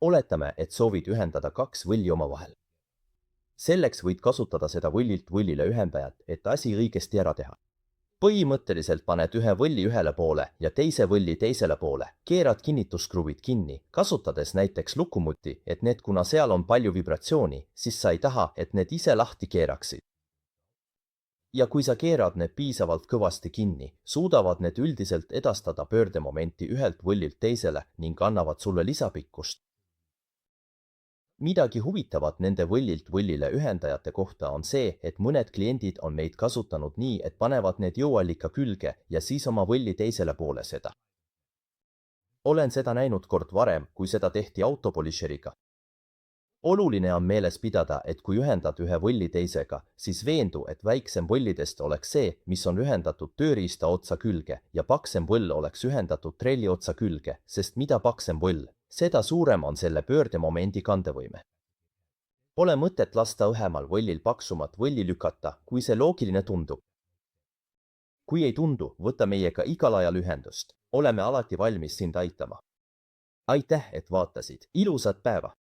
Oletame, et soovid ühendada kaks võlli omavahel. Selleks võid kasutada seda võllilt võllile ühendajat, et asi õigesti ära teha. Põhimõtteliselt paned ühe võlli ühele poole ja teise võlli teisele poole, keerad kinnitusskruvid kinni, kasutades näiteks lukumuti, et need, kuna seal on palju vibratsiooni, siis sa ei taha, et need ise lahti keeraksid. Ja kui sa keerad need piisavalt kõvasti kinni, suudavad need üldiselt edastada pöördemomenti ühelt võllilt teisele ning annavad sulle lisapikkust. Midagi huvitavat nende võllilt võllile ühendajate kohta on see, et mõned kliendid on neid kasutanud nii, et panevad need jõuallika külge ja siis oma võlli teisele poole seda. Olen seda näinud kord varem, kui seda tehti autopolisheriga. Oluline on meeles pidada, et kui ühendad ühe võlli teisega, siis veendu, et väiksem võllidest oleks see, mis on ühendatud tööriista otsa külge ja paksem võll oleks ühendatud trelli otsa külge, sest mida paksem võll, seda suurem on selle pöördemomendi kandevõime. Pole mõtet lasta õhemal võllil paksumat võlli lükata, kui see loogiline tundub. Kui ei tundu, võta meiega igal ajal ühendust. Oleme alati valmis sind aitama. Aitäh, et vaatasid. Ilusat päeva!